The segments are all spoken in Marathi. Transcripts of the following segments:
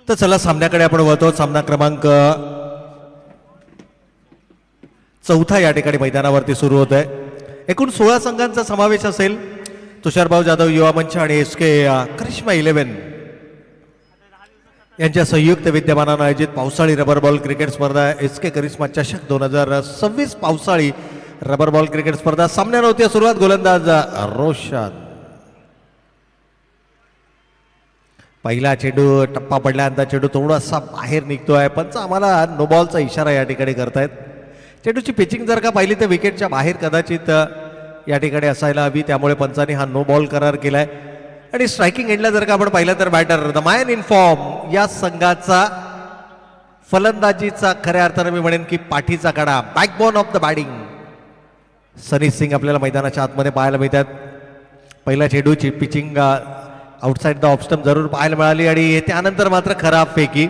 तर चला सामन्याकडे आपण वळतो. सामना क्रमांक 4 या ठिकाणी मैदानावरती सुरू होत आहे. एकूण 16 संघांचा समावेश असेल. तुषारभाऊ जाधव युवा मंच आणि SK करिश्मा 11 यांच्या संयुक्त विद्यमानानं आयोजित पावसाळी रबर बॉल क्रिकेट स्पर्धा SK करिश्मा चषक 2026 पावसाळी रबर बॉल क्रिकेट स्पर्धा. सामन्याला होती सुरुवात. गोलंदाज रोशन. पहिला चेंडू टप्पा पडल्यानंतर चेंडू थोडासा बाहेर निघतोय. पंच आम्हाला नो बॉलचा इशारा या ठिकाणी करतायत. चेंडूची पिचिंग जर का पाहिली तर विकेटच्या बाहेर कदाचित या ठिकाणी असायला हवी, त्यामुळे पंचांनी हा नो बॉल करार केलाय. आणि स्ट्रायकिंग एंडला जर का आपण पाहिलं तर batter the man in form या संघाचा फलंदाजीचा खऱ्या अर्थानं मी म्हणेन की पाठीचा कडा, backbone of the batting Sunny Singh आपल्याला मैदानाच्या आतमध्ये पाहायला मिळतात. पहिल्या चेंडूची pitching outside the off stump जरूर पाहायला मिळाली आणि त्यानंतर मात्र खराब फेकी.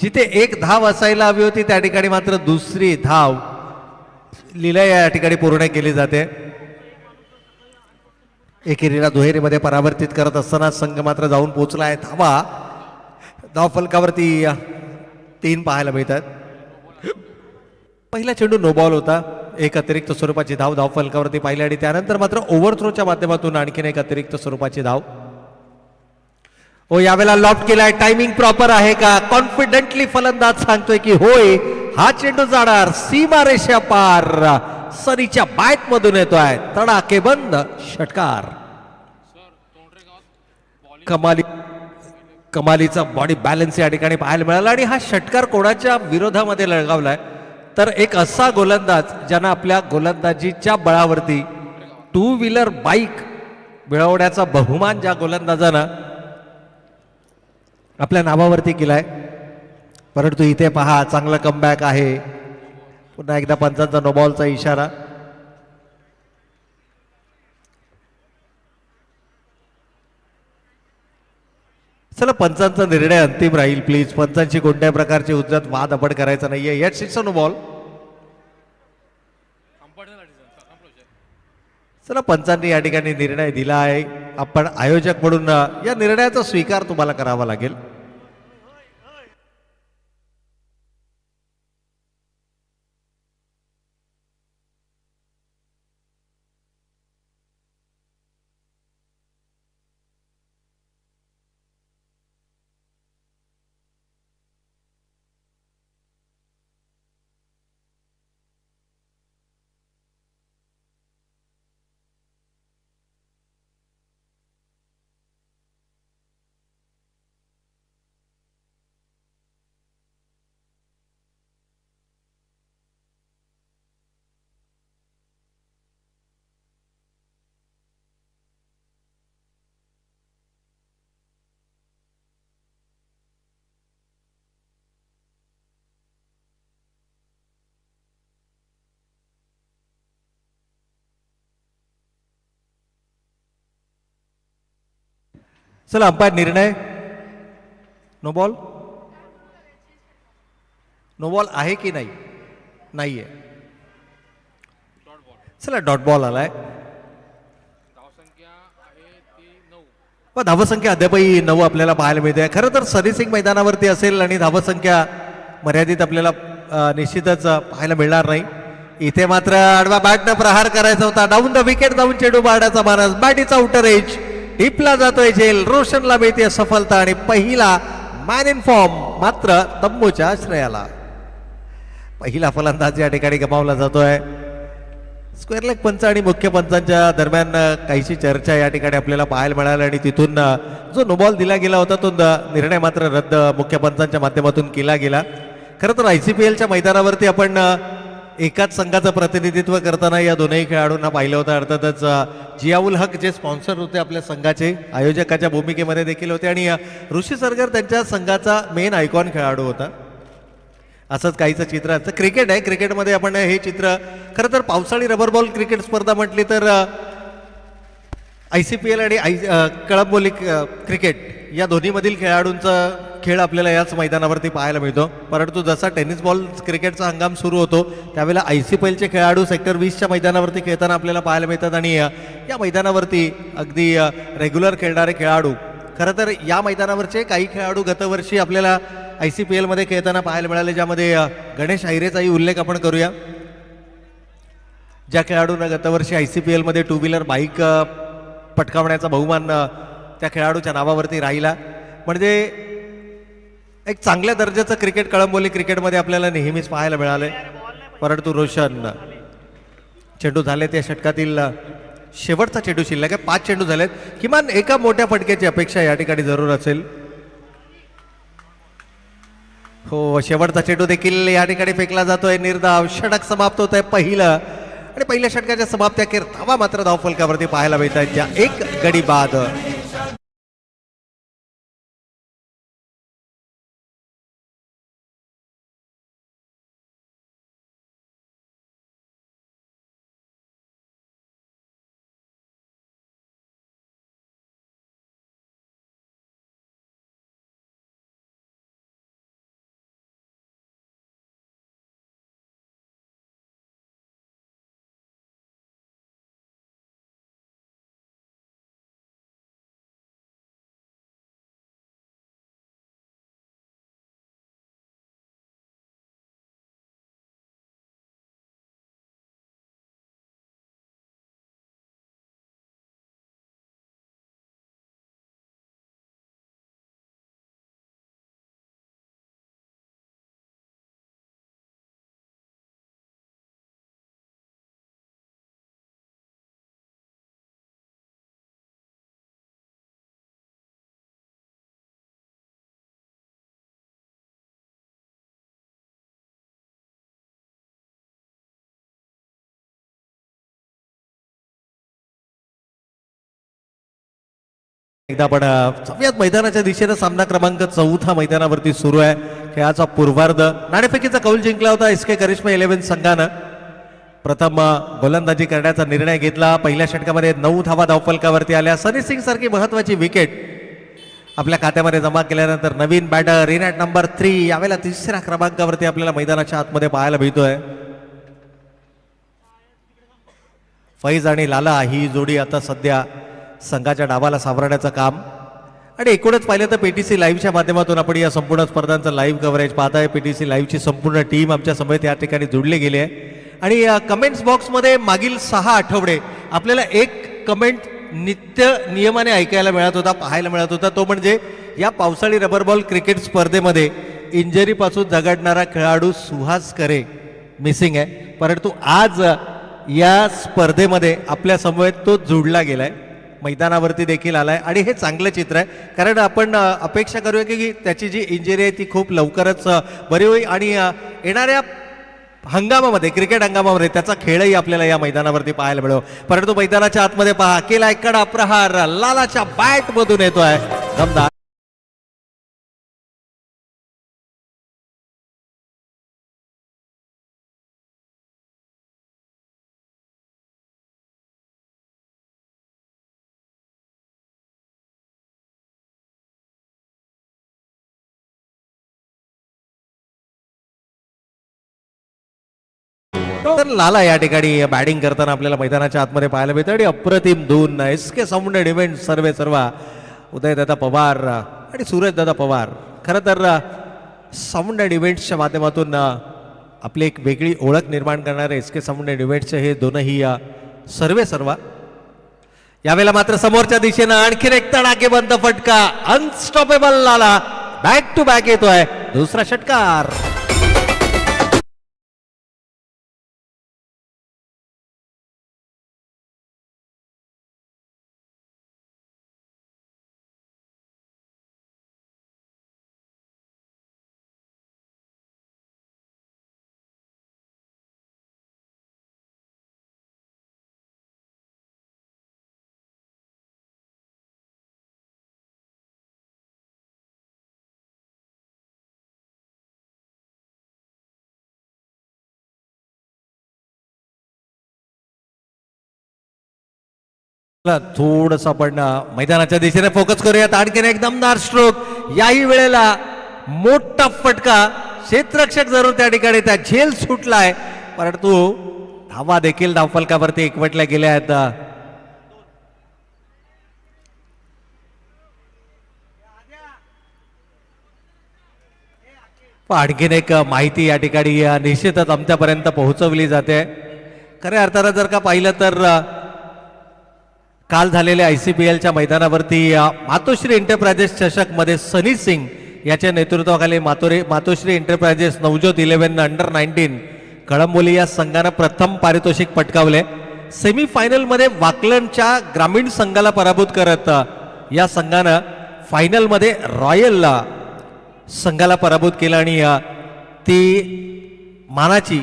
जिथे एक धाव असायला हवी होती त्या ठिकाणी मात्र दुसरी धाव लीला या ठिकाणी पूर्ण केली जाते. एकेरीला दुहेरीमध्ये परावर्तित करत असताना संघ मात्र जाऊन पोहोचला आहे. धाव फलकावरती 3 पाहायला मिळतात. पहिला चेंडू नो बॉल होता. एक अतिरिक्त स्वरूपाची धाव फलकावरती पाहिली आणि त्यानंतर मात्र ओव्हरथ्रोच्या माध्यमातून आणखीन एक अतिरिक्त स्वरूपाची धाव. हो, यावेळेला लॉफ्ट केलाय. टायमिंग प्रॉपर आहे का? कॉन्फिडेंटली फलंदाज सांगतोय की होय, हा चेंडू जाणार सीमारेषा पार. सनीच्या बॅट मधून येतोय तडाखेबंद षटकार. कमालीचा बॉडी बॅलन्स या ठिकाणी पाहायला मिळाला आणि हा षटकार कोणाच्या विरोधामध्ये लढगावलाय तर एक असा गोलंदाज ज्यानं आपल्या गोलंदाजीच्या बळावरती 2 व्हीलर बाईक मिळवण्याचा बहुमान ज्या गोलंदाजानं आपल्या नावावरती केलाय. परंतु इथे पहा, चांगला कमबॅक आहे. पुन्हा एकदा पंचांचा नो बॉलचा इशारा. चला, पंचांचा निर्णय अंतिम राहील. प्लीज पंचांची कोणत्याही प्रकारची उज्जत वाद आपण करायचा नाहीये. Eight 6 no ball. चला, पंचांनी या ठिकाणी निर्णय दिला आहे. आपण आयोजक म्हणून या निर्णयाचा स्वीकार तुम्हाला करावा लागेल. चला, अंपायर निर्णय. No ball. नो बॉल आहे की नाही? नाहीये. चला, डॉट बॉल आलाय. धावसंख्या अद्यापही 9 आपल्याला पाहायला मिळते. खरं तर सनी सिंग मैदानावरती असेल आणि धावसंख्या मर्यादित आपल्याला निश्चितच पाहायला मिळणार नाही. इथे मात्र आडवा बॅटनं प्रहार करायचा होता. डाऊन द विकेट जाऊन चेंडू मारण्याचा मानस. बॅटीचा आउटर एज टिपला जातोय झेल. रोशनला मिळते सफलता आणि पहिला मॅन इन फॉर्म मात्र तंबूच्या श्रेयाला. पहिला फलंदाज या ठिकाणी गमावला जातोय. स्क्वेअर लेग पंच आणि मुख्य पंचांच्या दरम्यान काहीशी चर्चा या ठिकाणी आपल्याला पाहायला मिळाली आणि तिथून जो नो बॉल दिला गेला होता तो निर्णय मात्र रद्द मुख्य पंचांच्या माध्यमातून केला गेला. खरं तर ICPLच्या मैदानावरती आपण एकाच संघाचं प्रतिनिधित्व करताना या दोनही खेळाडूंना पाहिलं होतं. अर्थातच जियाउल हक जे स्पॉन्सर होते आपल्या संघाचे, आयोजकाच्या भूमिकेमध्ये देखील होते आणि ऋषी सरगर त्यांच्या संघाचा मेन आयकॉन खेळाडू होता. असंच काहीचं चित्र असतं. क्रिकेट आहे. क्रिकेटमध्ये आपण हे चित्र खरं तर पावसाळी रबर बॉल क्रिकेट स्पर्धा म्हटली तर ICPL आणि कळंबोली क्रिकेट या दोन्हीमधील खेळाडूंचा खेळ आपल्याला याच मैदानावरती पाहायला मिळतो. परंतु जसा टेनिस बॉल क्रिकेटचा हंगाम सुरू होतो त्यावेळेला ICPLचे खेळाडू सेक्टर 20च्या मैदानावरती खेळताना आपल्याला पाहायला मिळतात आणि या मैदानावरती अगदी रेग्युलर खेळणारे खेळाडू खरं तर या मैदानावरचे काही खेळाडू गतवर्षी आपल्याला ICPL मध्ये खेळताना पाहायला मिळाले, ज्यामध्ये गणेश आहिरेचाही उल्लेख आपण करूया. ज्या खेळाडूंना गतवर्षी ICPL मध्ये टू व्हीलर बाईक पटकावण्याचा बहुमान त्या खेळाडूच्या नावावरती राहिला. म्हणजे एक चांगल्या दर्जाचं क्रिकेट कळंबोली क्रिकेटमध्ये आपल्याला नेहमीच पाहायला मिळालंय. परंतु रोशन चेंडू झाले त्या षटकातील शेवटचा चेंडू शिल्लक आहे. 5 चेंडू झालेत. किमान एका मोठ्या फटक्याची अपेक्षा या ठिकाणी जरूर असेल. हो, शेवटचा चेंडू देखील या ठिकाणी फेकला जातोय. निर्धाव षटक समाप्त होत आहे पहिलं, आणि पहिल्या षटकाच्या समाप्त्याखेर धावा मात्र धावफलकावरती पाहायला मिळत आहेत, ज्या एक गडी बाद. एकदा पण सगळ्यात मैदानाच्या दिशेनं सामना क्रमांक 4 मैदानावरती सुरू आहे. खेळाचा पूर्वार्ध नाणेफेकीचा कौल जिंकला होता SK करिश्मा 11 संघानं. प्रथम गोलंदाजी करण्याचा निर्णय घेतला. पहिल्या षटकामध्ये 9 धावा धावफलकावरती आल्या. सनी सिंग सारखी महत्वाची विकेट आपल्या खात्यामध्ये जमा केल्यानंतर नवीन बॅटर इन ॲट नंबर 3 यावेळेला 3ऱ्या क्रमांकावरती आपल्याला मैदानाच्या आतमध्ये पाहायला मिळतोय. फैज आणि लाला ही जोडी आता सध्या संघाच्या डावाला सावरण्याचं काम. आणि एकूणच पाहिलं तर PTC लाईव्हच्या माध्यमातून आपण या संपूर्ण स्पर्धांचं लाईव्ह कव्हरेज पाहताय. PTC लाईव्हची संपूर्ण टीम आमच्या समवेत या ठिकाणी जोडली गेली आहे. आणि कमेंट्स बॉक्समध्ये मागील 6 आठवडे आपल्याला एक कमेंट नित्य नियमाने ऐकायला मिळत होता, पाहायला मिळत होता. तो म्हणजे या पावसाळी रबर बॉल क्रिकेट स्पर्धेमध्ये इंजरीपासून झगडणारा खेळाडू सुहास करे मिसिंग आहे. परंतु आज या स्पर्धेमध्ये आपल्या समवेत तो जोडला गेलाय, मैदानावरती देखील आलाय. आणि हे चांगलं चित्र आहे, कारण आपण अपेक्षा करूया की त्याची जी इंजरी आहे ती खूप लवकरच बरी होईल आणि येणाऱ्या हंगामामध्ये क्रिकेट हंगामामध्ये त्याचा खेळही आपल्याला या मैदानावरती पाहायला मिळेल. परंतु मैदानाच्या आतमध्ये पहा, केलाय कडा प्रहार, लालाच्या बॅट मधून येतोय दमदार. तर लाला या ठिकाणी बॅटिंग करताना आपल्याला मैदानाच्या आतमध्ये पाहायला मिळतं. आणि अप्रतिम धून SK साऊंडेड इव्हेंट सर्वा उदयदादा पवार आणि सूरजदादा पवार. खरं तर साऊंडेड इव्हेंट्सच्या माध्यमातून आपली एक वेगळी ओळख निर्माण करणारे SK साऊंडेड इव्हेंट्सचे हे दोनही सर्वा. यावेळेला मात्र समोरच्या दिशेनं आणखीन एक तडाखेबंद फटका. Unstoppable Lala back to back येतोय दुसरा षटकार. थोडस आपण मैदानाच्या दिशेने फोकस करूयात. आणखीन एक दमदार स्ट्रोक. याही वेळेला मोठा फटका. क्षेत्ररक्षक जरूर त्या ठिकाणी त्या झेल सुटलाय, परंतु धावा देखील धावफलकावरती एकवटल्या गेल्या आहेत. आणखीन एक माहिती या ठिकाणी निश्चितच आमच्यापर्यंत पोहोचवली जाते. खऱ्या अर्थानं जर का पाहिलं तर काल झालेल्या ICPLच्या मैदानावरती मातोश्री एंटरप्राइजेस चषक मध्ये सनी सिंग याच्या नेतृत्वाखाली मातोश्री एंटरप्राइजेस नवज्योत 11 अंडर 19 कळंबोली या संघानं प्रथम पारितोषिक पटकावले. सेमीफायनल मध्ये वाकलनच्या ग्रामीण संघाला पराभूत करत या संघानं फायनल मध्ये रॉयल संघाला पराभूत केलं आणि ती मानाची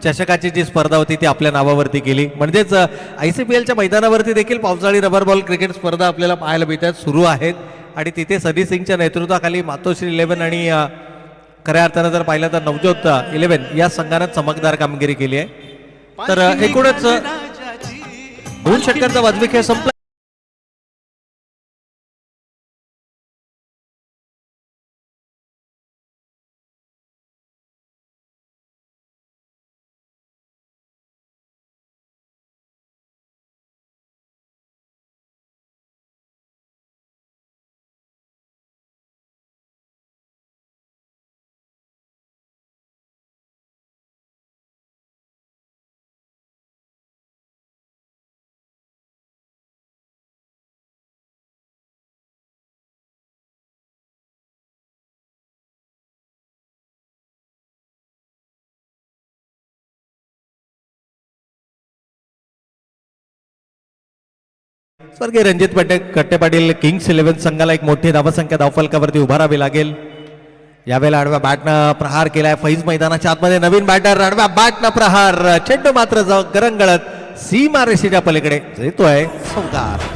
चषकाची जी स्पर्धा होती ती आपल्या नावावरती केली. म्हणजेच ICPLच्या मैदानावरती देखील पावसाळी रबर बॉल क्रिकेट स्पर्धा आपल्याला पाहायला मिळतात, सुरू आहेत. आणि तिथे सनी सिंगच्या नेतृत्वाखाली मातोश्री 11 आणि खऱ्या अर्थानं जर पाहिलं तर नवज्योत 11 या संघानं चमकदार कामगिरी केली आहे. तर एकूणच 2 षटकांचा वाजवी खेळ संपला. स्वर्गीय रणजित कट्टे पाटील किंग्स 11 संघाला एक मोठी धावसंख्या धावफलकावरती उभारावी लागेल. यावेळेला आडव्या बॅटनं प्रहार केलाय फैज मैदानाच्या आतमध्ये. नवीन बॅटर आडव्या बॅटनं प्रहार, चेंडू मात्र गरंगळत सीमा रेषेच्या पलीकडे येतोय चौकार.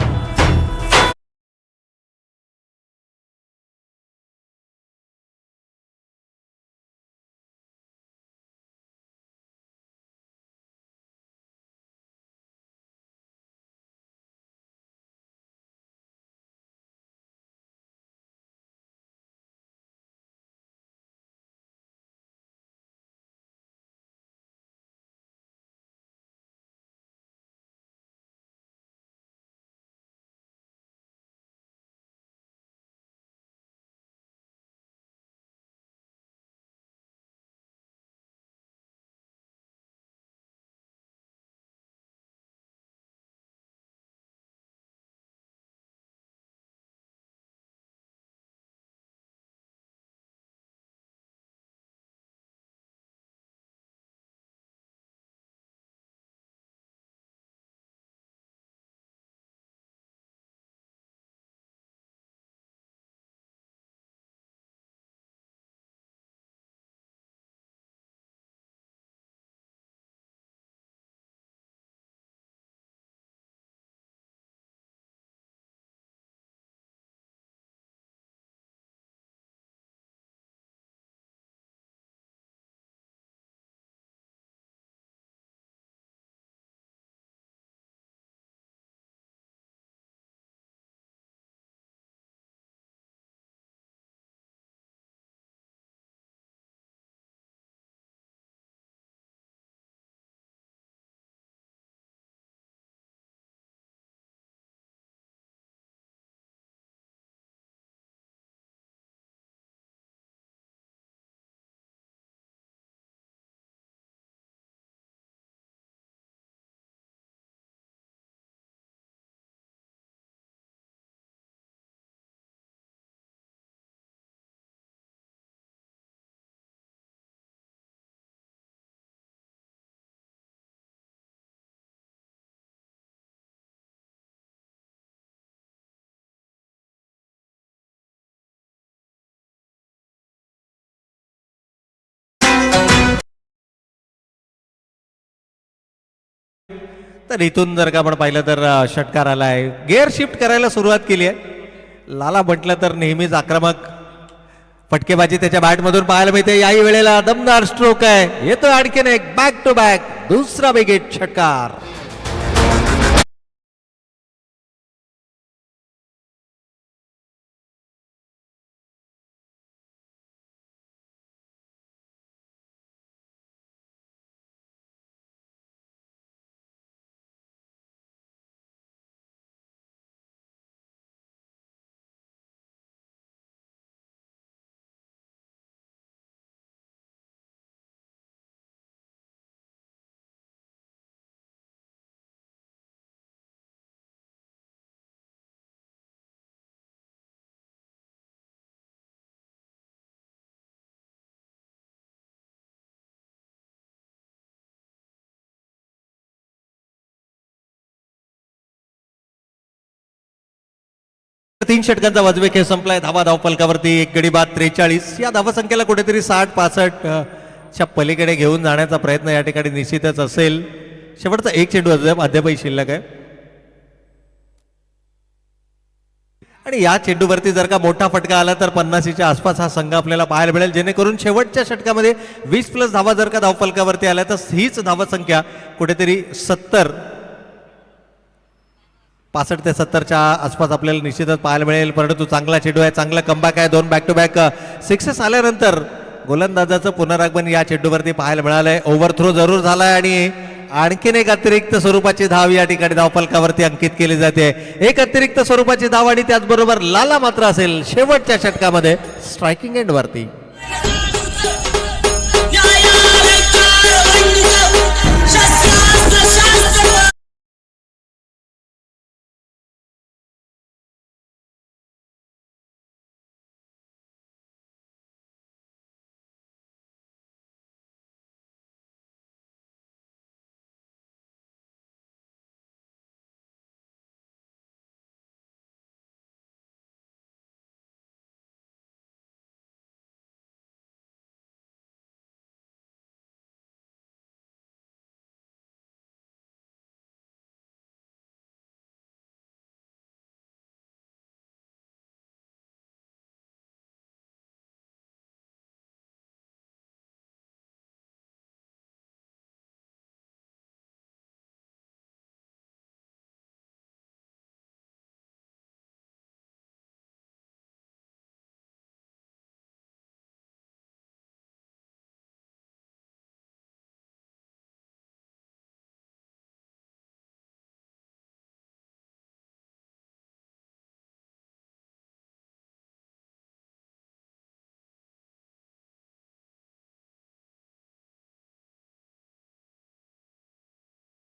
तर इथून जर का आपण पाहिलं तर षटकार आलाय, गिअर शिफ्ट करायला सुरुवात केली आहे. लाला म्हटलं तर नेहमीच आक्रमक फटकेबाजी त्याच्या बॅटमधून पाहायला मिळते. याही वेळेला दमदार स्ट्रोक आहे, येतो आणखीन एक बॅक टू बॅक दुसरा विकेट षटकार. 3 षटकांचा वाजवे खेळ संपलाय. धावा धावफलकावरती एक गडी बाद 43. या धावसंख्येला कुठेतरी 60-65 च्या पलीकडे घेऊन जाण्याचा प्रयत्न या ठिकाणी निश्चितच असेल. शेवटचा एक चेंडू अद्यापही शिल्लक आहे आणि या चेंडूवरती जर का मोठा फटका आला तर 50च्या आसपास हा संघ आपल्याला पाहायला मिळेल, जेणेकरून शेवटच्या षटकामध्ये 20+ धावा जर का धावफलकावरती आल्या तर हीच धावसंख्या कुठेतरी 65 ते 70च्या आसपास आपल्याला निश्चितच पाहायला मिळेल. परंतु चांगला चेंडू आहे, चांगला कमबॅक आहे. 2 बॅक टू बॅक सिक्सेस आल्यानंतर गोलंदाजाचं पुनरागमन या चेंडूवरती पाहायला मिळालंय. ओव्हरथ्रो जरूर झालाय आणि आणखीन एक अतिरिक्त स्वरूपाची धाव या ठिकाणी धावफलकावरती अंकित केली जाते. एक अतिरिक्त स्वरूपाची धाव आणि त्याचबरोबर लाला मात्र असेल शेवटच्या षटकामध्ये स्ट्रायकिंग एंड वरती.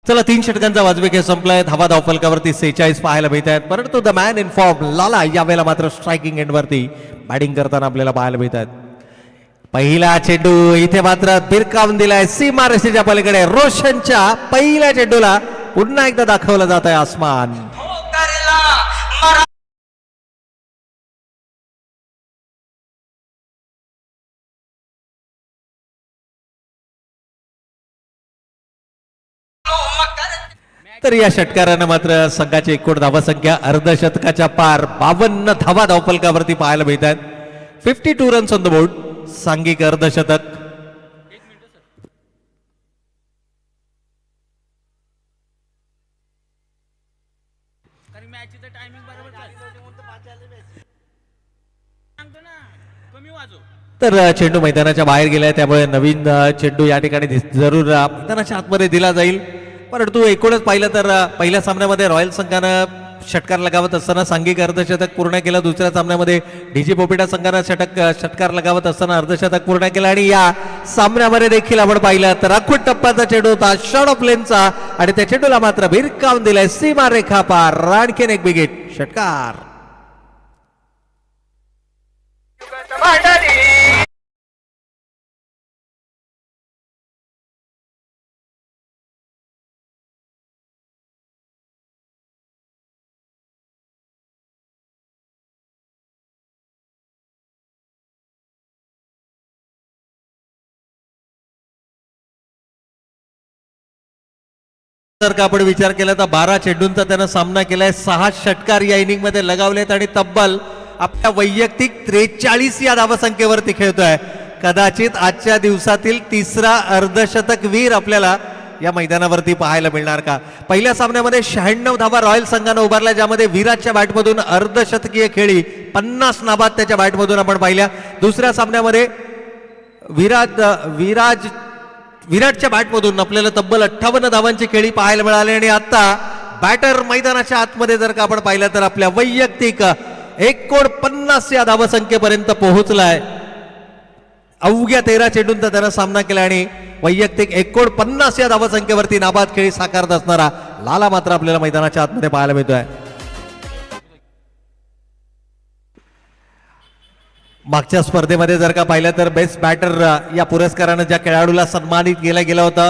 चला 3 षटकांचा वाजवी खेळ संपलाय. धावा धावफलकावरती 46 पाहायला मिळत आहेत. परंतु द मॅन इन फॉर्म लाला यावेळेला मात्र स्ट्रायकिंग एंड वरती बॅटिंग करताना आपल्याला पाहायला मिळत आहेत. पहिला चेंडू इथे मात्र बिरकावून दिलाय सीमा रेषेच्या पलीकडे. रोशनच्या पहिल्या चेंडूला पुन्हा एकदा दाखवला जात आहे आसमान. तर या षटकारानं मात्र संघाची एकूण धावसंख्या अर्धशतकाच्या पार 52 धावा धावफलकावरती पाहायला मिळतात. 52 रन्स ऑन द बोर्ड. सांघिक अर्धशतक. तर चेंडू मैदानाच्या बाहेर गेलाय, त्यामुळे नवीन चेंडू या ठिकाणी जरूर मैदानाच्या आतमध्ये दिला जाईल. परंतु एकूणच पाहिलं तर पहिल्या सामन्यामध्ये रॉयल संघानं षटकार लगावत असताना सांघिक अर्धशतक पूर्ण केलं. दुसऱ्या सामन्यामध्ये डीजी पोपिटा संघानं षटकार लगावत असताना अर्धशतक पूर्ण केलं आणि या सामन्यामध्ये देखील आपण पाहिलं तर अखूट टप्प्याचा चेंडू होता शॉर्ट ऑफ लेनचा आणि त्या चेंडूला मात्र भिरकावून दिलाय सीमा रेखा पार. आणखीन एक बिगेट षटकार. जर का आपण विचार केला तर 12 चेंडूंचा त्यानं सामना केलाय. 6 षटकार या इनिंग मध्ये लगावलेत आणि तब्बल आपल्या वैयक्तिक 43 या धावसंख्येवरती खेळतोय. कदाचित आजच्या दिवसातील तिसरा अर्धशतक वीर आपल्याला या मैदानावरती पाहायला मिळणार का. पहिल्या सामन्यामध्ये 96 धावा रॉयल संघानं उभारल्या, ज्यामध्ये विराटच्या बॅटमधून अर्धशतकीय खेळी 50 नाबाद त्याच्या बॅटमधून आपण पाहिल्या. दुसऱ्या सामन्यामध्ये विराटच्या बॅटमधून आपल्याला तब्बल 58 धावांची खेळी पाहायला मिळाली आणि आता बॅटर मैदानाच्या आतमध्ये जर का आपण पाहिलं तर आपल्या वैयक्तिक 49 या धावसंख्येपर्यंत पोहोचलाय. अवघ्या 13 चेंडूंचा त्यानं सामना केला आणि वैयक्तिक 49 या धावसंख्येवरती नाबाद खेळी साकारत असणारा लाला मात्र आपल्याला मैदानाच्या आतमध्ये पाहायला मिळतोय. मागच्या स्पर्धेमध्ये जर का पाहिलं तर बेस्ट बॅटर या पुरस्कारानं ज्या खेळाडूला सन्मानित केला गेला होता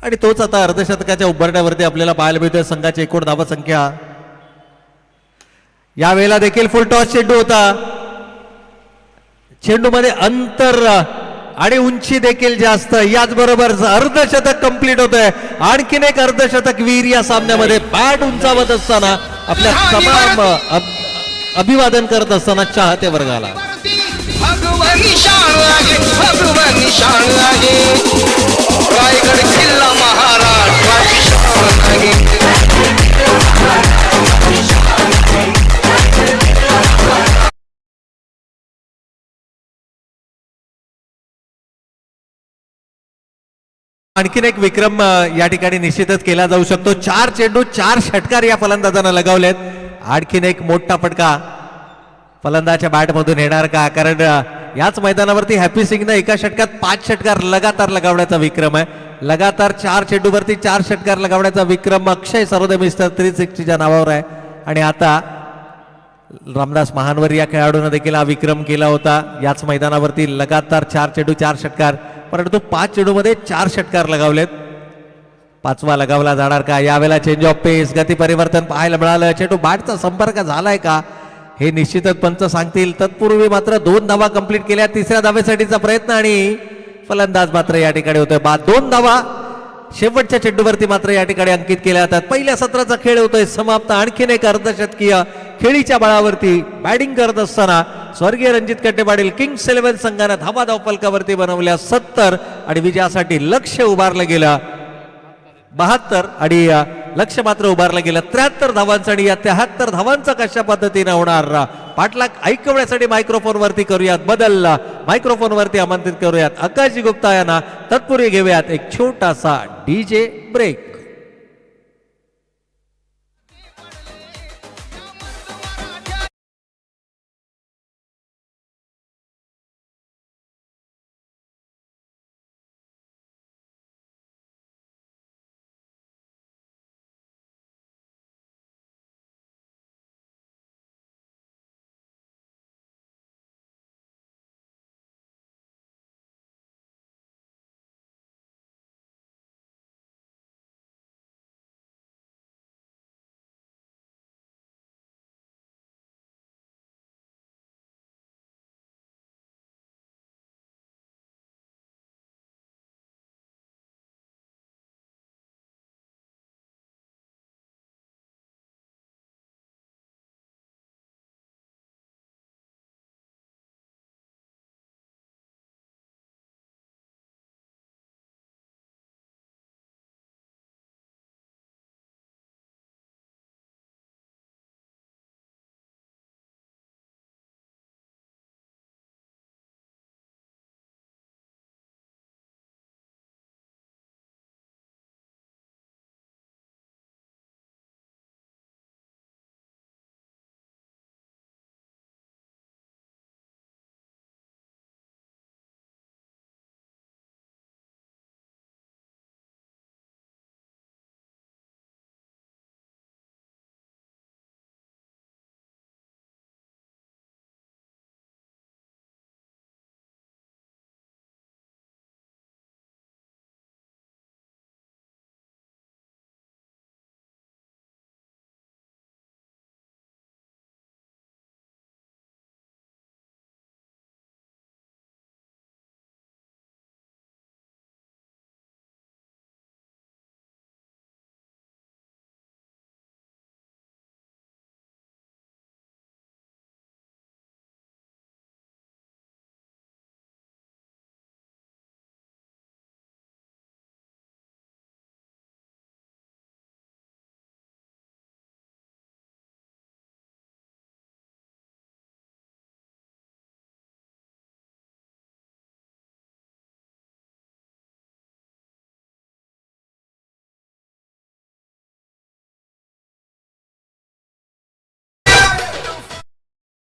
आणि तोच आता अर्धशतकाच्या उभारण्यावरती आपल्याला पाहायला मिळतोय. संघाची एकूण धावसंख्या यावेळेला देखील फुल टॉस चेंडू होता. चेंडूमध्ये अंतर आणि उंची देखील जास्त. याचबरोबर अर्धशतक कंप्लीट होत आहे. आणखीन एक अर्धशतक वीर या सामन्यामध्ये. बॅट उंचावत असताना आपल्या तमाम अभिवादन करत असताना चाहते वर्गाला. भगवानी शान आहे, भगवानी शान आहे, रायगड किल्ला महाराष्ट्राची शान आहे. आणखीन एक विक्रम या ठिकाणी निश्चितच केला जाऊ शकतो. 4 चेंडू 4 षटकार या फलंदाजांना लगावलेत. आणखीन एक मोठा फटका फलंदाच्या बॅटमधून येणार का? कारण याच मैदानावरती हॅपी सिंगनं एका षटकात 5 षटकार लगातार लगावण्याचा विक्रम आहे. लगातार 4 चेंडूवरती 4 षटकार लगावण्याचा विक्रम अक्षय सरोदे मिस्टर 360च्या नावावर आहे. आणि आता रामदास महानवर या खेळाडूने देखील हा विक्रम केला होता. याच मैदानावरती लगातार 4 चेंडू 4 षटकार, परंतु 5 चेंडूमध्ये 4 षटकार लगावलेत. 5वा लगावला जाणार का? यावेळेला चेंज ऑफ पेस, गती परिवर्तन पाहायला मिळालं. चेंडू बॅटचा संपर्क झालाय का हे निश्चितच पंच सांगतील. तत्पूर्वी मात्र 2 धावा कंप्लीट केल्या. 3ऱ्या धावेसाठीचा प्रयत्न आणि फलंदाज मात्र या ठिकाणी होतोय बाद. 2 धावा शेवटच्या चेंडूवरती मात्र या ठिकाणी अंकित केल्या जातात. पहिल्या सत्राचा खेळ होतोय समाप्त. आणखीन एक अर्धशतकीय खेळीच्या बळावरती बॅटिंग करत असताना स्वर्गीय रणजित कट्टेपाटील किंग्स 11 संघानं धावा धावफलकावरती बनवल्या 70 आणि विजयासाठी लक्ष्य उभारलं गेलं 72 आणि लक्ष्य मात्र उभारलं गेलं 73 धावांचं. आणि या 73 धावांचा कशा पद्धतीने होणार पाठलाग ऐकवण्यासाठी मायक्रोफोन वरती करूयात बदल. मायक्रोफोन वरती आमंत्रित करूयात आकाशजी गुप्ता यांना. तत्पूर्वी घेऊयात एक छोटासा डीजे ब्रेक.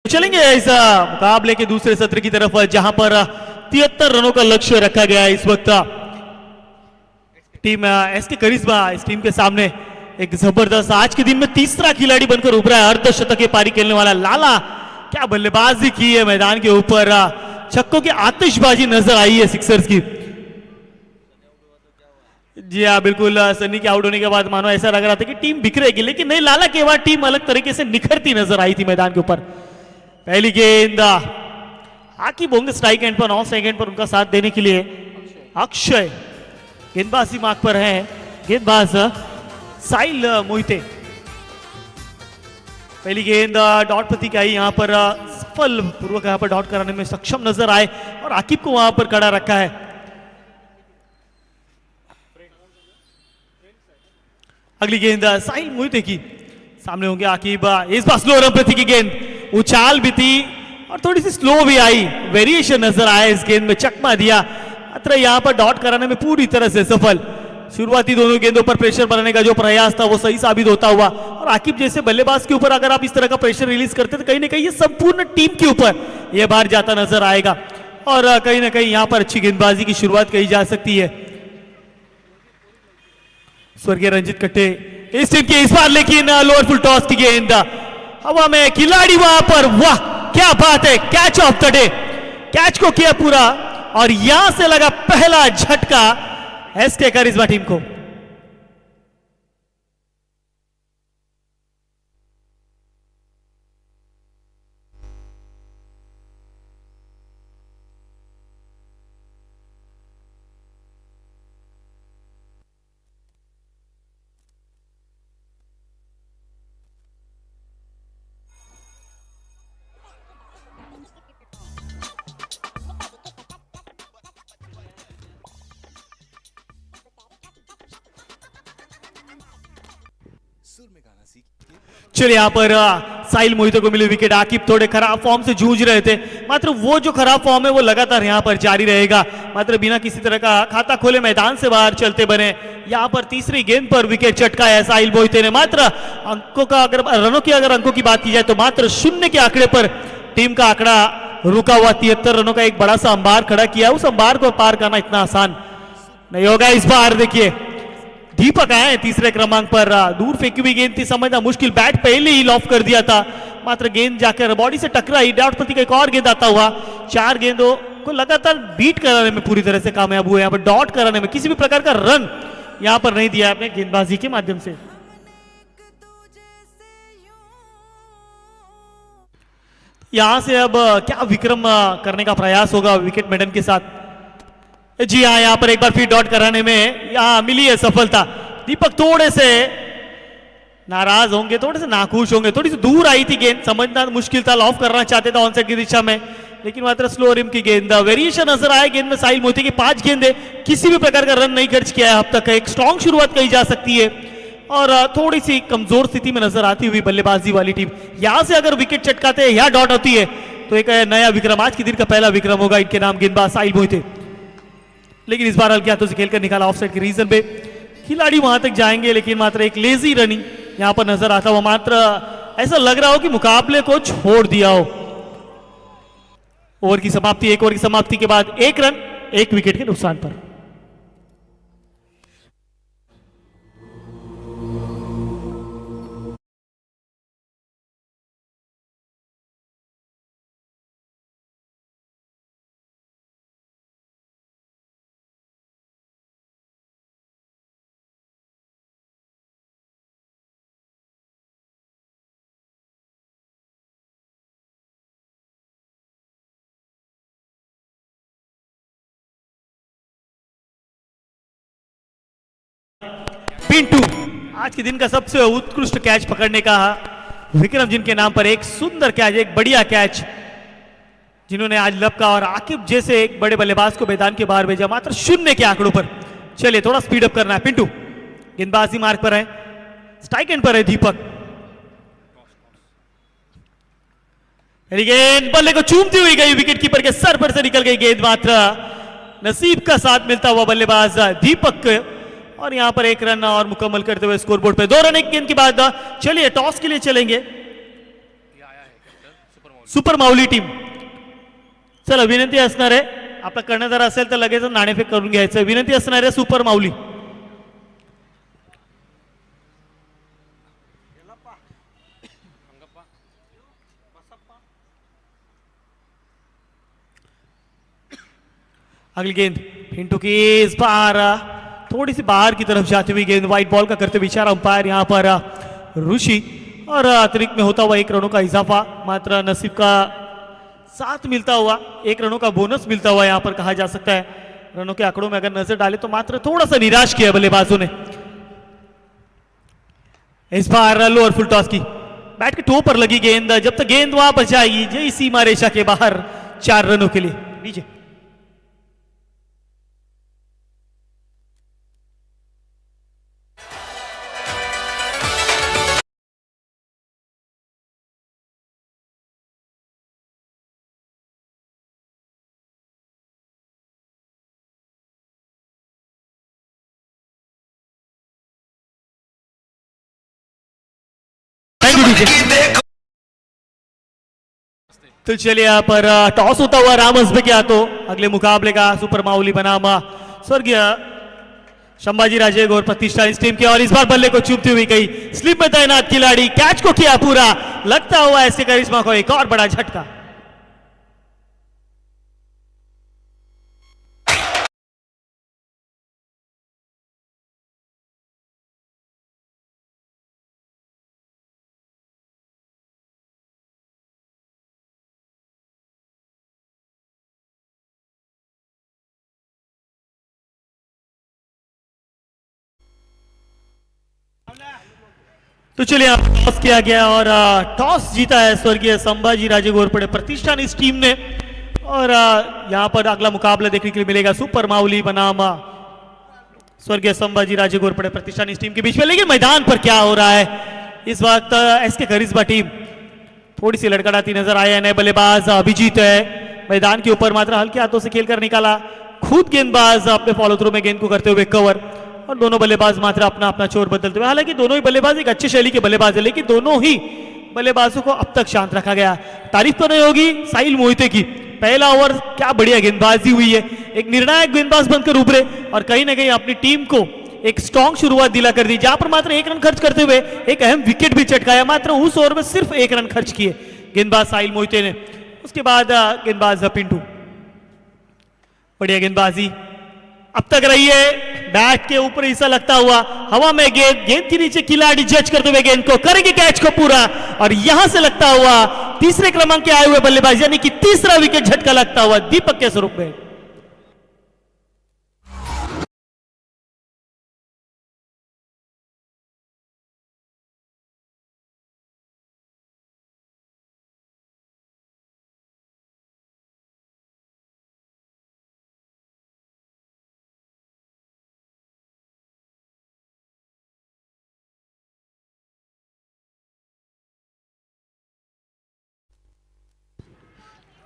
चलेंगे इस मुकाबले के दूसरे सत्र की तरफ जहां पर 73 रनों का लक्ष्य रखा गया है। इस वक्त टीम एसके करिश्मा इस टीम के सामने एक जबरदस्त आज के दिन में तीसरा खिलाड़ी बनकर उभरा है। अर्धशतक की पारी खेलने वाला लाला, क्या बल्लेबाजी की है मैदान के ऊपर, छक्कों की आतिशबाजी नजर आई है सिक्सर्स की। जी हाँ बिल्कुल सन्नी के आउट होने के बाद मानो ऐसा लग रहा था कि टीम बिखरेगी, लेकिन नहीं, लाला के बाद टीम अलग तरीके से निखरती नजर आई थी मैदान के ऊपर। पहली गेंद आकिब होंगे स्ट्राइक एंड पर, नॉन स्ट्राइक एंड पर उनका साथ देने के लिए अक्षय गेंदबाजी मार्क पर है। गेंदबाज साहिल मोहिते। पहली गेंद डॉट प्रतीक आई, यहां पर सफल पूर्वक यहां पर डॉट कराने में सक्षम नजर आए और आकिब को वहां पर खड़ा रखा है। अगली गेंद साहिल मोहिते की, सामने होंगे आकिब। इस बार स्लो रन प्रति की गेंद, उछाल भी थी और थोड़ी सी स्लो भी आई, वेरिएशन नजर आया इस गेंद में, चकमा दिया। अत्र यहां पर डॉट कराने में पूरी तरह से सफल। शुरुआती दोनों गेंदों पर प्रेशर बनाने का जो प्रयास था वो सही साबित होता हुआ, और आकिब जैसे बल्लेबाज के ऊपर अगर आप इस तरह का प्रेशर रिलीज करते तो कहीं ना कहीं ये संपूर्ण टीम के ऊपर यह भार जाता नजर आएगा और कहीं ना कहीं यहां पर अच्छी गेंदबाजी की शुरुआत कही जा सकती है। स्वर्गीय रंजित कट्टे इस टीम के इस बार, लेकिन लोअर फुल टॉस की गेंद हवा में, खिलाड़ी वहां पर, वाह क्या बात है, catch of the day, catch को किया पूरा और यहां से लगा पहला झटका एसके करिश्मा टीम को। चलिए यहां पर साहिल मोहिते को मिली विकेट। आकिब थोड़े खराब फॉर्म से जूझ रहे थे, मात्र वो जो खराब फॉर्म है वो लगातार यहां पर जारी रहेगा, मात्र बिना किसी तरह का खाता खोले मैदान से बाहर चलते बने। यहां पर तीसरी गेंद पर विकेट चटकाया साहिल मोहिते ने। मात्र अंकों का अगर अंकों की बात की जाए तो मात्र 0 के आंकड़े पर टीम का आंकड़ा रुका हुआ। 73 रनों का एक बड़ा सा अंबार खड़ा किया, उस अंबार को पार करना इतना आसान नहीं होगा इस बार। देखिए दीपक आए तीसरे क्रमांक पर, दूर फेंकी हुई गेंद थी, समझना मुश्किल, बैट पहले ही लॉफ कर दिया था, मात्र गेंद जाकर बॉडी से टकराई। डॉट प्रति का एक और गेंद आता हुआ, 4 गेंदों को लगातार बीट कराने में पूरी तरह से कामयाब हुए। यहाँ पर डॉट कराने में किसी भी प्रकार का रन यहाँ पर नहीं दिया अपने गेंदबाजी के माध्यम से। यहां से अब क्या विक्रम करने का प्रयास होगा विकेट मेडन के साथ। जी हाँ, यहां पर एक बार फिर डॉट कराने में यहां मिली है सफलता। दीपक थोड़े से नाराज होंगे, थोड़े से नाखुश होंगे, थोड़ी सी दूर आई थी गेंद, समझना मुश्किल था, लॉफ करना चाहते थे ऑनसाइड की दिशा में, लेकिन मात्र स्लो रिम की गेंद। वेरिएशन नजर आया गेंद में साहिल मोहिते की, 5 गेंदे, किसी भी प्रकार का रन नहीं खर्च किया है अब तक। एक स्ट्रॉन्ग शुरुआत कही जा सकती है और थोड़ी सी कमजोर स्थिति में नजर आती हुई बल्लेबाजी वाली टीम। यहां से अगर विकेट चटकाते हैं या डॉट होती है तो एक नया विक्रम, आज के दिन का पहला विक्रम होगा इनके नाम, गेंदबाज साहिल मोहिते। लेकिन इस बार हल्के हाथों से खेलकर निकाला ऑफसाइड के रीजन पे, खिलाड़ी वहां तक जाएंगे लेकिन मात्र एक लेजी रनिंग यहां पर नजर आता हुआ, मात्र ऐसा लग रहा हो कि मुकाबले को छोड़ दिया हो। ओवर की समाप्ति, एक ओवर की समाप्ति के बाद 1 रन 1 विकेट के नुकसान पर। पिंटू आज के दिन का सबसे उत्कृष्ट कैच पकड़ने का विक्रम जिनके नाम पर, एक सुंदर कैच, एक बढ़िया कैच जिन्होंने आज लपका और आकिब जैसे एक बड़े बल्लेबाज को मैदान के बाहर भेजा, मात्र 0 के आंकड़ों पर। चलिए थोड़ा स्पीड अप करना है। पिंटू गेंदबाजी मार्ग पर है, स्ट्राइक एंड पर है दीपक। गेंद बल्ले को चूमती हुई गई, विकेट कीपर के सर पर से निकल गई गेंद, मात्र नसीब का साथ मिलता हुआ बल्लेबाज दीपक। और यहां पर 1 रन और मुकम्मल करते हुए स्कोरबोर्ड पे 2 रन 1 गेंद के बाद। चलिए टॉस के लिए चलेंगे सुपर माऊली टीम। चला विनंती असणार आहे, आपला कर्णधार असेल तर लगेच नाणेफेक करून घ्यायचं, विनंती असणार आहे सुपर माऊली। अगली गेंद पिंटू की, इस बार थोड़ी सी बाहर की तरफ जाती हुई गेंद व्हाइट बॉल का करते हुए इशारा अंपायर यहाँ पर ऋषि, और अतिरिक्त में होता हुआ 1 रनों का इजाफा, मात्र नसीब का साथ मिलता हुआ 1 रनों का बोनस मिलता हुआ यहाँ पर कहा जा सकता है। रनों के आंकड़ों में अगर नजर डाले तो मात्र थोड़ा सा निराश किया बल्लेबाजों ने। इस बार लोअर फुल टॉस की बैट के टो पर लगी गेंद, जब तक गेंद वहां पर जाएगी जय सीमा रेखा के बाहर 4 रनों के लिए। नीचे की देखो तो चलिए यहाँ पर टॉस होता हुआ राम हंसबे के हाथों अगले मुकाबले का सुपर माउली बनाम स्वर्गीय संभाजी राजे गौर प्रतिष्ठा इस टीम की, और इस बार बल्ले को चूमती हुई गई स्लिप में तैनात खिलाड़ी, कैच को किया पूरा, लगता हुआ ऐसे करिश्मा को एक और बड़ा झटका। तो चलिए यहाँ टॉस किया गया और टॉस जीता है स्वर्गीय संभाजी राजे घोरपड़े प्रतिष्ठान इस टीम ने, और यहाँ पर अगला मुकाबला देखने के लिए मिलेगा सुपर माउली बनाम स्वर्गीय संभाजी राजे घोरपड़े प्रतिष्ठान इस टीम के बीच में। लेकिन मैदान पर क्या हो रहा है इस वक्त, एसके करिश्मा टीम थोड़ी सी लड़खड़ाती नजर आए हैं। नए बल्लेबाज अभिजीत है मैदान के ऊपर, मात्र हल्के हाथों से खेलकर निकाला, खुद गेंदबाज अपने फॉलो थ्रू में गेंद को करते हुए कवर, और दोनों बल्लेबाज मात्र अपना अपना चोर बदलते हुए। हालांकि दोनों ही बल्लेबाज एक अच्छी शैली के बल्लेबाज है, लेकिन दोनों ही बल्लेबाजों को अब तक शांत रखा गया। तारीफ करनी होगी साहिल मोहिते की, पहला ओवर क्या बढ़िया गेंदबाजी हुई है, एक निर्णायक गेंदबाज बनकर उभरे और कहीं ना कहीं अपनी टीम को एक स्ट्रॉन्ग शुरुआत दिला कर दी, जहां पर मात्र 1 रन खर्च करते हुए एक अहम विकेट भी चटकाया। मात्र उस ओवर में सिर्फ 1 रन खर्च किए गेंदबाज साहिल मोहिते ने। उसके बाद गेंदबाज पिंटू, बढ़िया गेंदबाजी अब तक रही है, बैट के ऊपर हिस्सा लगता हुआ हवा में गेंद के नीचे खिलाड़ी जज करते हुए गेंद को करेंगे कैच को पूरा, और यहां से लगता हुआ तीसरे क्रमांक के आए हुए बल्लेबाज यानी कि तीसरा विकेट झटका लगता हुआ दीपक के स्वरूप में।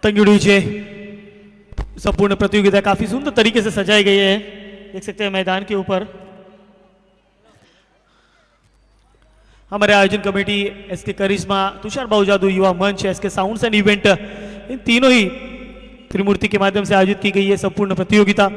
तंगुड़ी संपूर्ण प्रतियोगिता काफी सुंदर तरीके से सजाई गई है, देख सकते हैं मैदान के ऊपर हमारे आयोजन committee, SK Karishma, Tushar Babu Jadu Yuva Manch, SK sounds and event, इन तीनों ही त्रिमूर्ति के माध्यम से आयोजित की गई है संपूर्ण प्रतियोगिता।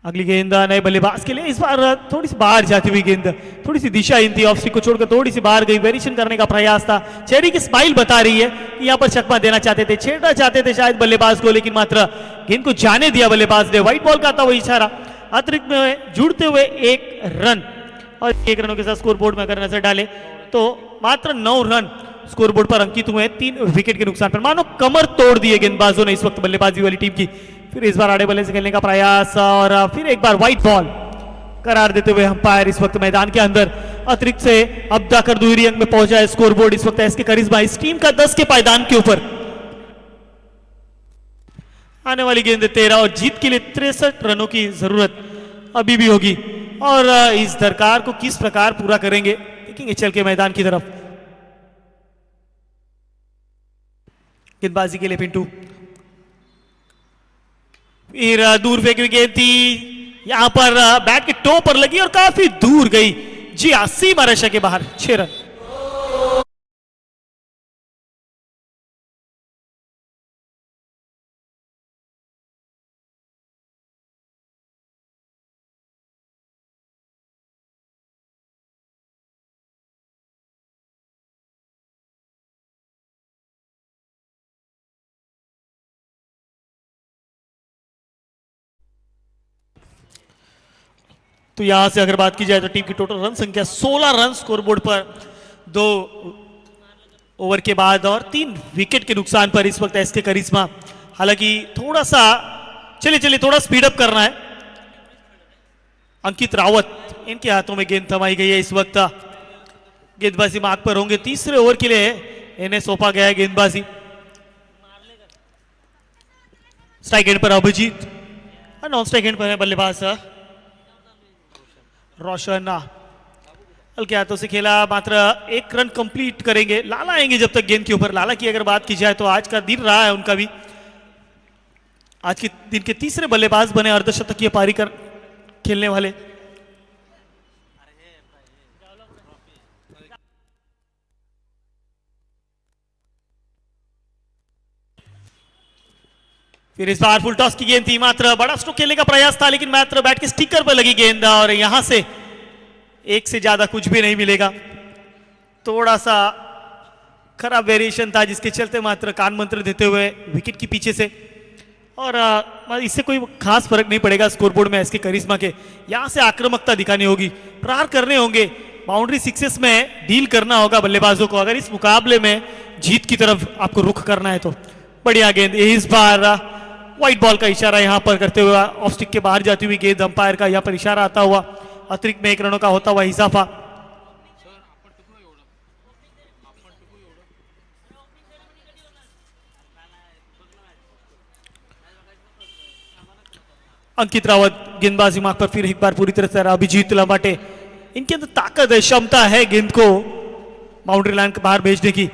अगली गेंद नए बल्लेबाज के लिए, इस बार थोड़ी सी बाहर जाती हुई गेंद, थोड़ी सी दिशाहीन थी, ऑफ स्टिक को छोड़कर थोड़ी सी बाहर गई, वेरिएशन करने का प्रयास था। चेहरे की स्माइल बता रही है कि यहाँ पर चकमा देना चाहते थे, छेड़ना चाहते थे शायद बल्लेबाज को, लेकिन मात्र गेंद को जाने दिया बल्लेबाज ने। व्हाइट बॉल का था वो इशारा, अतिरिक्त में जुड़ते हुए 1 रन, और 1 रनों के साथ स्कोर बोर्ड में अगर नजर डाले तो मात्र 9 रन स्कोर बोर्ड पर अंकित हुए 3 विकेट के नुकसान पर। मानो कमर तोड़ दिए गेंदबाजों ने इस वक्त बल्लेबाजी वाली टीम की। फिर इस बार आड़े बल्ले से खेलने का प्रयास, और फिर एक बार व्हाइट बॉल करार देते हुए अंपायर इस वक्त मैदान के अंदर। अतिरिक्त से अब जाकर दूसरी अंक में पहुंचा है स्कोर बोर्ड इस वक्त एसके करिश्मा इस टीम का 10 के पायदान के ऊपर। आने वाली गेंद 13 और जीत के लिए 63 रनों की जरूरत अभी भी होगी, और इस दरकार को किस प्रकार पूरा करेंगे देखेंगे चल के मैदान की तरफ। गेंदबाजी के लिए पिंटू, फिर दूर फेंकी गेंद थी, यहां पर बैट के टो पर लगी और काफी दूर गई। जी हाँ, सीमा रेखा के बाहर 6 रन। तो यहां से अगर बात की जाए तो टीम की टोटल रन संख्या 16 रन स्कोरबोर्ड पर 2 ओवर के बाद और 3 विकेट के नुकसान पर इस वक्त एसके करिश्मा। हालांकि थोड़ा सा चलिए थोड़ा स्पीड अप करना है। अंकित रावत इनके हाथों में गेंद थमाई गई है। इस वक्त गेंदबाजी मार्ग पर होंगे। तीसरे ओवर के लिए इन्हें सौंपा गया है गेंदबाजी। स्ट्राइक एंड पर अभिजीत और नॉन स्ट्राइक एंड पर है बल्लेबाज रोशन। हल्के हाथों से खेला, मात्र 1 रन कंप्लीट करेंगे। लाला आएंगे जब तक गेंद के ऊपर। लाला की अगर बात की जाए तो आज का दिन रहा है उनका भी। आज के दिन के तीसरे बल्लेबाज बने अर्धशतकीय पारी कर खेलने वाले। फिर इस बार फुल टॉस की गेंद थी, मात्र बड़ा स्ट्रोक खेलने का प्रयास था लेकिन मात्र बैट के स्टिकर पर लगी गेंद और यहां से एक से ज्यादा कुछ भी नहीं मिलेगा। थोड़ा सा खराब वेरिएशन था जिसके चलते मात्र कान मंत्र देते हुए विकेट की पीछे से। और इससे कोई खास फर्क नहीं पड़ेगा स्कोरबोर्ड में एसके करिश्मा के। यहां से आक्रामकता दिखानी होगी, प्रहार करने होंगे, बाउंड्री सिक्सेस में डील करना होगा बल्लेबाजों को अगर इस मुकाबले में जीत की तरफ आपको रुख करना है तो। बढ़िया गेंद, इस बार व्हाइट बॉल का इशारा यहां पर करते हुए ऑफ स्टिक के बाहर जाती हुई गेंद, अंपायर का यहां पर इशारा आता हुआ, अतिरिक्त में 1 रनों का होता हुआ इजाफा। अंकित रावत गेंदबाजी मार्ग पर फिर एक बार पूरी तरह से अभिजीत लंबाटे। इनके अंदर ताकत है, क्षमता है गेंद को बाउंड्री लाइन के बाहर भेजने की।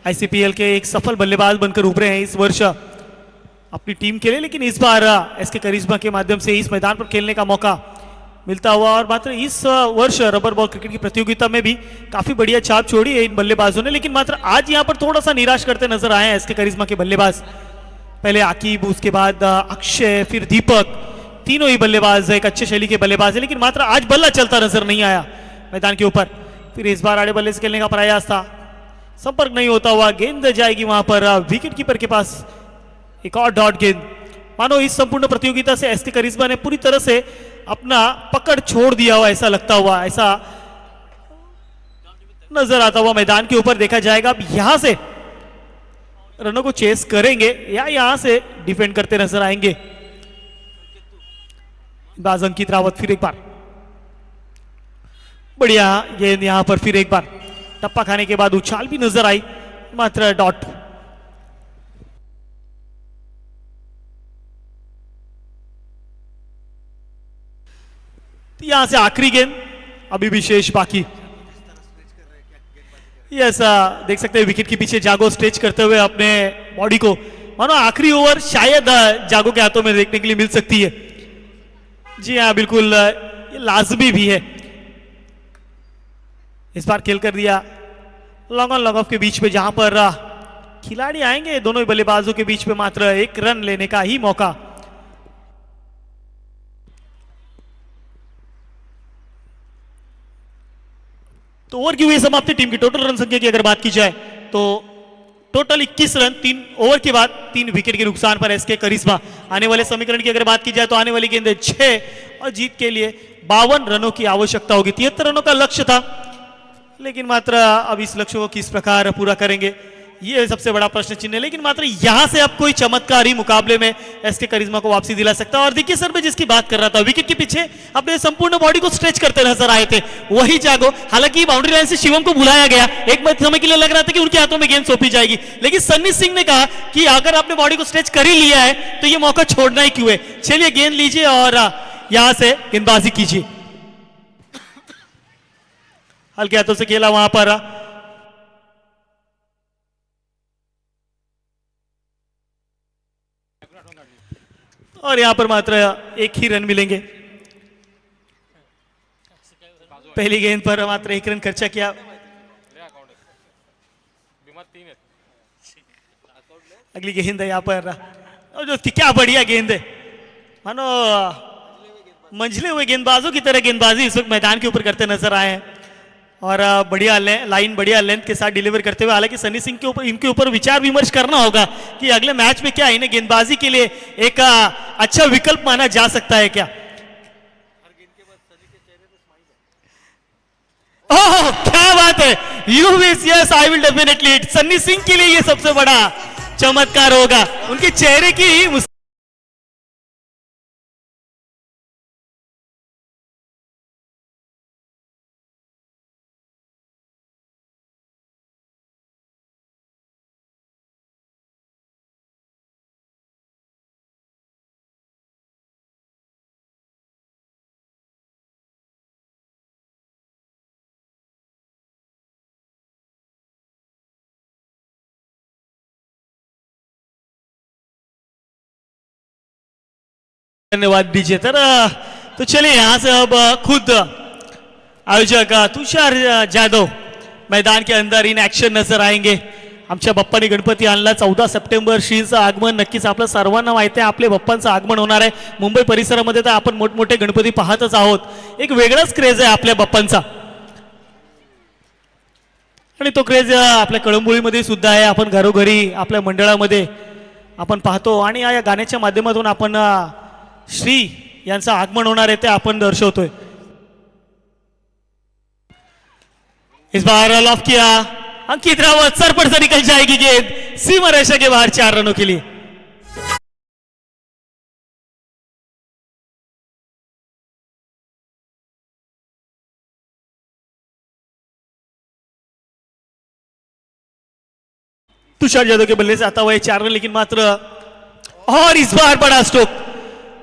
आईसीपीएल के एक सफल बल्लेबाज बनकर उभरे हैं इस वर्ष अपनी टीम के लिए, लेकिन इस बार एसके करिश्मा के माध्यम से इस मैदान पर खेलने का मौका मिलता हुआ और मात्र इस वर्ष रबर बॉल क्रिकेट की प्रतियोगिता में भी काफी बढ़िया छाप छोड़ी है इन बल्लेबाजों ने। लेकिन मात्र आज यहां पर थोड़ा सा निराश करते नजर आए हैं एसके करिश्मा के बल्लेबाज। पहले आकिब, उसके बाद अक्षय, फिर दीपक, तीनों ही बल्लेबाज एक अच्छे शैली के बल्लेबाज है लेकिन मात्र आज बल्ला चलता नजर नहीं आया मैदान के ऊपर। फिर इस बार आड़े बल्ले से खेलने का प्रयास था, संपर्क नहीं होता हुआ गेंद जाएगी वहां पर विकेट कीपर के पास। एक और डॉट गेंद। मानो इस संपूर्ण प्रतियोगिता से एसके करिश्मा ने पूरी तरह से अपना पकड़ छोड़ दिया हुआ ऐसा लगता हुआ, ऐसा नजर आता हुआ मैदान के ऊपर देखा जाएगा। अब यहां से रनों को चेस करेंगे या यहां से डिफेंड करते नजर आएंगे। बाज अंकित रावत फिर एक बार बढ़िया गेंद, यहां पर फिर एक बार टप्पा खाने के बाद उछाल भी नजर आई, मात्र डॉट। यहां से आखिरी गेंद, अभी भी शेष बाकी। ऐसा देख सकते हैं विकेट के पीछे जागो स्ट्रेच करते हुए अपने बॉडी को, मानो आखिरी ओवर शायद जागो के हाथों में देखने के लिए मिल सकती है। जी हाँ, बिल्कुल ये लाजमी भी है। इस बार खेल कर दिया लॉन्ग ऑन लॉन्ग ऑफ के बीच में, जहां पर खिलाड़ी आएंगे दोनों ही बल्लेबाजों के बीच में मात्र 1 रन लेने का ही मौका। तो ओवर की हुई समाप्ति, टीम की टोटल रन संख्या की अगर बात की जाए तो टोटल 21 रन 3 ओवर के बाद 3 विकेट के नुकसान पर एसके करिश्मा। आने वाले समीकरण की अगर बात की जाए तो आने वाली गेंद 6 और जीत के लिए 52 रनों की आवश्यकता होगी। 73 रनों का लक्ष्य था लेकिन मात्र अब इस लक्ष्य को किस प्रकार पूरा करेंगे ये सबसे बड़ा प्रश्न चिन्ह है। लेकिन मात्र यहां से अब कोई चमत्कारी मुकाबले में एसके करिश्मा को वापसी दिला सकता है। और देखिए सर, मैं जिसकी बात कर रहा था, विकेट के पीछे अपने संपूर्ण बॉडी को स्ट्रेच करते नजर आए थे वही जागो। हालांकि बाउंड्री लाइन से शिवम को बुलाया गया, एक समय के लिए लग रहा था कि उनके हाथों में गेंद सौंपी जाएगी, लेकिन सन्नी सिंह ने कहा कि अगर आपने बॉडी को स्ट्रेच कर ही लिया है तो ये मौका छोड़ना ही क्यों है। चलिए गेंद लीजिए और यहां से गेंदबाजी कीजिए। हल्के हाथों से खेला वहां पर, और यहां पर मात्र 1 ही रन मिलेंगे। पहली गेंद पर मात्र 1 रन खर्चा किया। अगली गेंद है यहां पर, और जो क्या बढ़िया गेंद है, मानो मंझले हुए गेंदबाजों की तरह गेंदबाजी इस वक्त मैदान के ऊपर करते नजर आए हैं और बढ़िया लाइन, बढ़िया लेंथ के साथ डिलीवर करते हुए। हालांकि सनी सिंह के ऊपर, इनके ऊपर विचार विमर्श करना होगा कि अगले मैच में क्या इन्हें गेंदबाजी के लिए एक अच्छा विकल्प माना जा सकता है क्या। ओह क्या बात है, you wish, yes I will definitely. Sunny Singh के लिए ये सबसे बड़ा चमत्कार होगा, उनके चेहरे की धन्यवाद दीजिए। तो चलिए यहां से अब खुद आयोजक तुषार जाधव मैदान के अंदर इन ऍक्शन नजर आएंगे। आमच्या बाप्पाने गणपती आणला 14 सप्टेंबर श्रीचं आगमन नक्कीच आपल्या सर्वांना माहिती आहे, आपल्या बाप्पांचं आगमन होणार आहे मुंबई परिसरामध्ये। तर आपण मोठमोठे गणपती पाहतच आहोत, एक वेगळाच क्रेज आहे आपल्या बाप्पांचा आणि तो क्रेज आपल्या कळंबोळीमध्ये सुद्धा आहे। आपण घरोघरी आपल्या मंडळामध्ये आपण पाहतो आणि या गाण्याच्या माध्यमातून आपण श्री यांचं आगमन होणार आहे ते आपण दर्शवतोय। इस बार लॉफ किया, अंकित रावत सरपट से निकल जाएगी गेंद सीमा रेखा के बाहर 4 रनों के लिए। तुषार यादव के बल्ले से आता हुआ है 4 रन, लेकिन मात्र और इस बार बड़ा स्ट्रोक।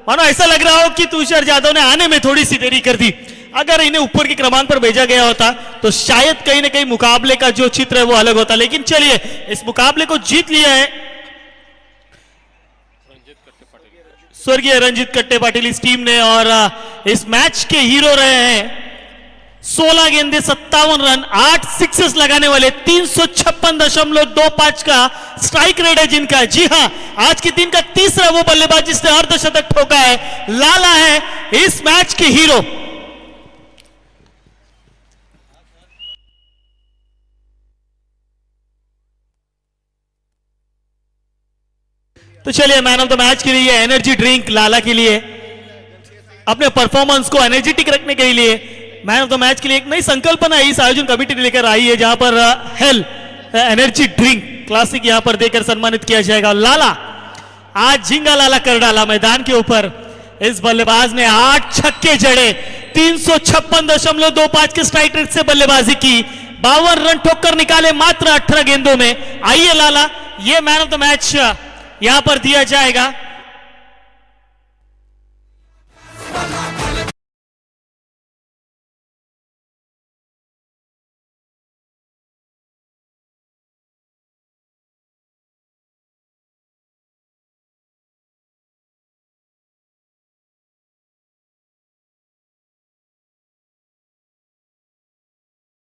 मानो ऐसा लग रहा हो कि तुषार यादव ने आने में थोड़ी सी देरी कर दी। अगर इन्हें ऊपर के क्रमांक पर भेजा गया होता तो शायद कहीं ना कहीं मुकाबले का जो चित्र है वो अलग होता। लेकिन चलिए इस मुकाबले को जीत लिया है स्वर्गीय रंजीत कट्टे पाटिल इस टीम ने, और इस मैच के हीरो रहे हैं। 16 गेंदे 57 रन 8 सिक्सेस लगाने वाले 356.25 का स्ट्राइक रेट है जिनका। जी हां, आज के दिन का तीसरा वो बल्लेबाज जिसने अर्धशतक ठोका है, लाला है इस मैच के हीरो। तो चलिए मैन ऑफ द मैच के लिए एनर्जी ड्रिंक लाला के लिए, अपने परफॉर्मेंस को एनर्जेटिक रखने के लिए मैन ऑफ द मैच के लिए एक नई संकल्पना इस आयोजन कमेटी ने लेकर आई है, जहां पर हेल्थ एनर्जी ड्रिंक क्लासिक यहां पर देकर सम्मानित किया जाएगा। लाला आज झिंगा लाला कर डाला मैदान के ऊपर। इस बल्लेबाज ने 8 छक्के जड़े, 356.25 के स्ट्राइक रेट से बल्लेबाजी की, 52 रन ठोककर निकाले मात्र 18 गेंदों में। आइए लाला, ये मैन ऑफ द मैच यहां पर दिया जाएगा।